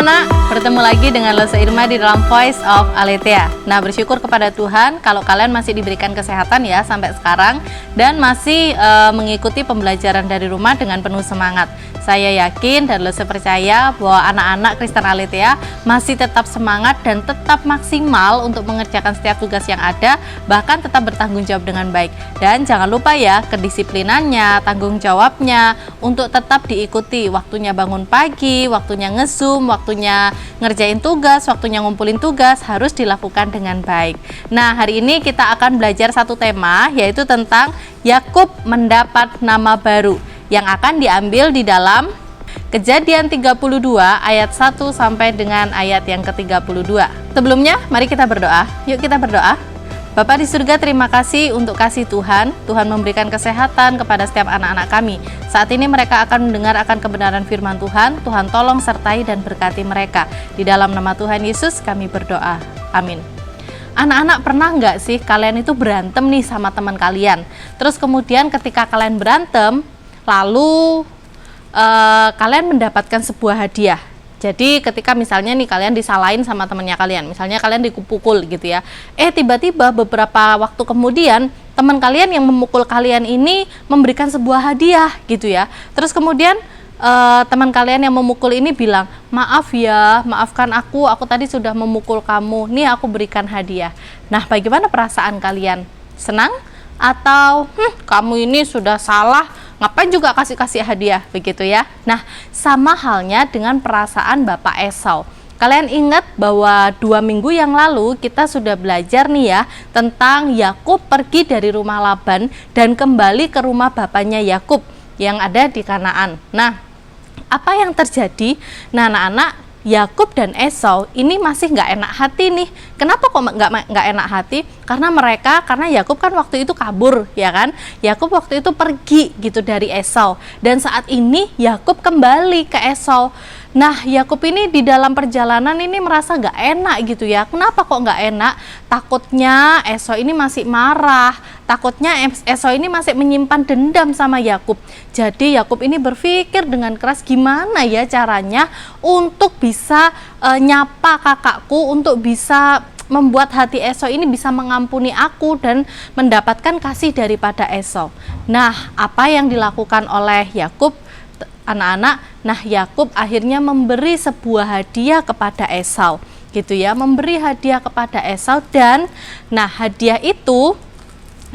anak-anak, bertemu lagi dengan Losa Irma di dalam Voice of Aletheia. Nah, bersyukur kepada Tuhan kalau kalian masih diberikan kesehatan ya sampai sekarang dan masih mengikuti pembelajaran dari rumah dengan penuh semangat. Saya yakin dan Losa percaya bahwa anak-anak Kristen Aletheia masih tetap semangat dan tetap maksimal untuk mengerjakan setiap tugas yang ada, bahkan tetap bertanggung jawab dengan baik. Dan jangan lupa ya, kedisiplinannya, tanggung jawabnya untuk tetap diikuti. Waktunya bangun pagi, waktunya nge-zoom, waktunya ngerjain tugas, waktunya ngumpulin tugas harus dilakukan dengan baik. Nah, hari ini kita akan belajar satu tema, yaitu tentang Yakub mendapat nama baru, yang akan diambil di dalam Kejadian 32 ayat 1 sampai dengan ayat yang ke-32. Sebelumnya, mari kita berdoa. Yuk kita berdoa. Bapa di surga, terima kasih untuk kasih Tuhan. Tuhan memberikan kesehatan kepada setiap anak-anak kami. Saat ini mereka akan mendengar akan kebenaran firman Tuhan. Tuhan tolong sertai dan berkati mereka. Di dalam nama Tuhan Yesus kami berdoa. Amin. Anak-anak, pernah nggak sih kalian itu berantem nih sama teman kalian? Terus kemudian ketika kalian berantem, lalu kalian mendapatkan sebuah hadiah. Jadi ketika misalnya nih kalian disalahin sama temannya kalian, misalnya kalian dipukul gitu ya, tiba-tiba beberapa waktu kemudian teman kalian yang memukul kalian ini memberikan sebuah hadiah gitu ya. Terus kemudian teman kalian yang memukul ini bilang, maaf ya, maafkan aku tadi sudah memukul kamu, nih aku berikan hadiah. Nah, bagaimana perasaan kalian? Senang? Atau kamu ini sudah salah, ngapain juga kasih hadiah, begitu ya. Nah, sama halnya dengan perasaan Bapak Esau. Kalian ingat bahwa 2 minggu yang lalu kita sudah belajar nih ya tentang Yakub pergi dari rumah Laban dan kembali ke rumah bapaknya Yakub yang ada di Kanaan. Nah, apa yang terjadi? Nah, anak-anak, Yakub dan Esau ini masih nggak enak hati nih. Kenapa kok nggak enak hati? Karena Yakub kan waktu itu kabur, ya kan? Yakub waktu itu pergi gitu dari Esau. Dan saat ini Yakub kembali ke Esau. Nah, Yakub ini di dalam perjalanan ini merasa nggak enak gitu ya. Kenapa kok nggak enak? Takutnya Esau ini masih marah. Takutnya Esau ini masih menyimpan dendam sama Yakub. Jadi Yakub ini berpikir dengan keras, gimana ya caranya untuk bisa nyapa kakakku, untuk bisa membuat hati Esau ini bisa mengampuni aku dan mendapatkan kasih daripada Esau. Nah, apa yang dilakukan oleh Yakub, anak-anak? Nah, Yakub akhirnya memberi sebuah hadiah kepada Esau, gitu ya, memberi hadiah kepada Esau. Dan nah, hadiah itu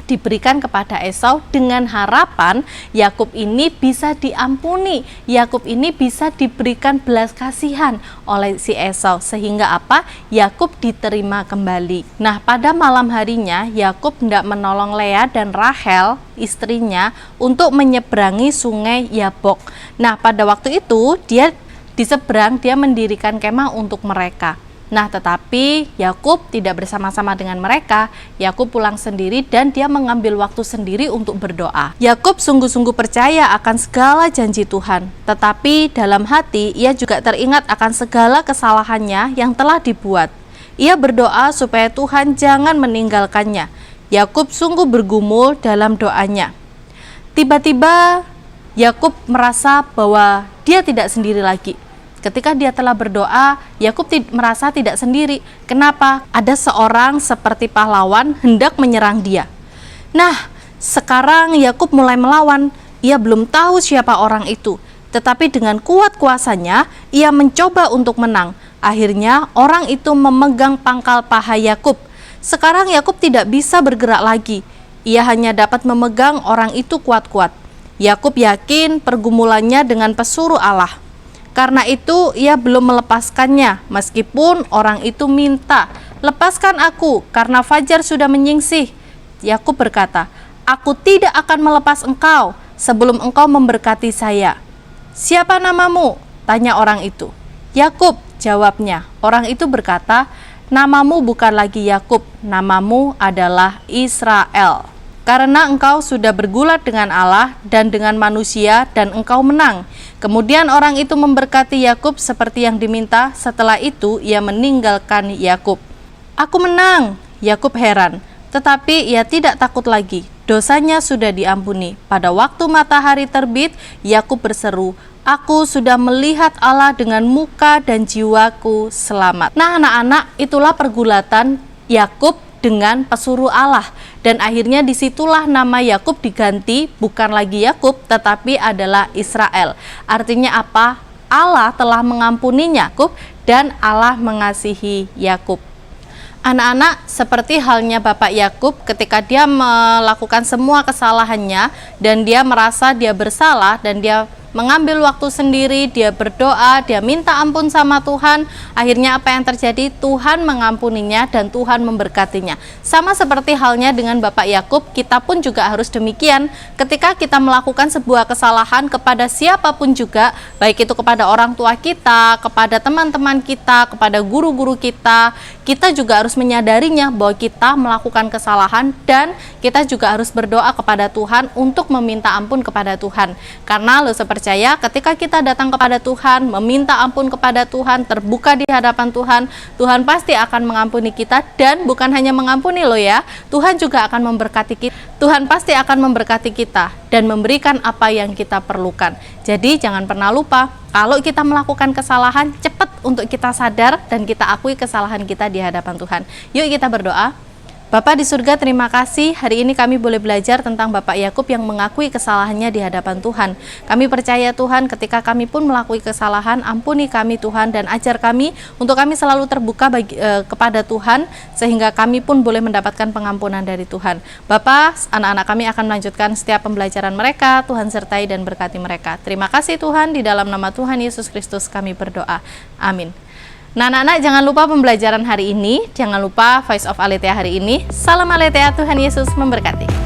diberikan kepada Esau dengan harapan Yakub ini bisa diampuni, Yakub ini bisa diberikan belas kasihan oleh si Esau, sehingga apa? Yakub diterima kembali. Nah, pada malam harinya Yakub hendak menolong Lea dan Rahel istrinya untuk menyeberangi sungai Yabok. Nah, pada waktu itu dia di seberang, dia mendirikan kemah untuk mereka. Nah, tetapi Yakub tidak bersama-sama dengan mereka. Yakub pulang sendiri dan dia mengambil waktu sendiri untuk berdoa. Yakub sungguh-sungguh percaya akan segala janji Tuhan, tetapi dalam hati ia juga teringat akan segala kesalahannya yang telah dibuat. Ia berdoa supaya Tuhan jangan meninggalkannya. Yakub sungguh bergumul dalam doanya. Tiba-tiba Yakub merasa bahwa dia tidak sendiri lagi. Ketika dia telah berdoa, Yakub merasa tidak sendiri. Kenapa? Ada seorang seperti pahlawan hendak menyerang dia. Nah, sekarang Yakub mulai melawan. Ia belum tahu siapa orang itu, tetapi dengan kuat kuasanya, ia mencoba untuk menang. Akhirnya, orang itu memegang pangkal paha Yakub. Sekarang Yakub tidak bisa bergerak lagi. Ia hanya dapat memegang orang itu kuat-kuat. Yakub yakin pergumulannya dengan pesuruh Allah. Karena itu ia belum melepaskannya, meskipun orang itu minta, lepaskan aku karena fajar sudah menyingsih. Yakub berkata, aku tidak akan melepas engkau sebelum engkau memberkati saya. Siapa namamu? Tanya orang itu. Yakub, jawabnya. Orang itu berkata, namamu bukan lagi Yakub, namamu adalah Israel. Karena engkau sudah bergulat dengan Allah dan dengan manusia dan engkau menang. Kemudian orang itu memberkati Yakub seperti yang diminta. Setelah itu ia meninggalkan Yakub. Aku menang, Yakub heran. Tetapi ia tidak takut lagi. dosanya sudah diampuni. Pada waktu matahari terbit, Yakub berseru, "Aku sudah melihat Allah dengan muka dan jiwaku selamat." Nah anak-anak, itulah pergulatan Yakub dengan pesuruh Allah. Dan akhirnya disitulah nama Yakub diganti, bukan lagi Yakub, tetapi adalah Israel. Artinya apa? Allah telah mengampuni Yakub dan Allah mengasihi Yakub. Anak-anak, seperti halnya Bapak Yakub ketika dia melakukan semua kesalahannya dan dia merasa dia bersalah dan dia mengambil waktu sendiri, dia berdoa, dia minta ampun sama Tuhan. Akhirnya apa yang terjadi? Tuhan mengampuninya dan Tuhan memberkatinya. Sama seperti halnya dengan Bapak Yakub, kita pun juga harus demikian. Ketika kita melakukan sebuah kesalahan kepada siapapun juga, baik itu kepada orang tua kita, kepada teman-teman kita, kepada guru-guru kita juga harus menyadarinya bahwa kita melakukan kesalahan dan kita juga harus berdoa kepada Tuhan untuk meminta ampun kepada Tuhan. Karena lo percaya ketika kita datang kepada Tuhan, meminta ampun kepada Tuhan, terbuka di hadapan Tuhan, Tuhan pasti akan mengampuni kita dan bukan hanya mengampuni lo ya, Tuhan juga akan memberkati kita. Tuhan pasti akan memberkati kita dan memberikan apa yang kita perlukan. Jadi jangan pernah lupa, kalau kita melakukan kesalahan, cepat untuk kita sadar dan kita akui kesalahan kita di hadapan Tuhan. Yuk kita berdoa. Bapa di surga, terima kasih hari ini kami boleh belajar tentang Bapak Yakub yang mengakui kesalahannya di hadapan Tuhan. Kami percaya Tuhan ketika kami pun melakukan kesalahan, ampuni kami Tuhan dan ajar kami untuk kami selalu terbuka kepada Tuhan sehingga kami pun boleh mendapatkan pengampunan dari Tuhan. Bapak, anak-anak kami akan melanjutkan setiap pembelajaran mereka, Tuhan sertai dan berkati mereka. Terima kasih Tuhan, di dalam nama Tuhan Yesus Kristus kami berdoa. Amin. Nah anak-anak, jangan lupa pembelajaran hari ini, jangan lupa Voice of Aletheia hari ini. Salam Aletheia, Tuhan Yesus memberkati.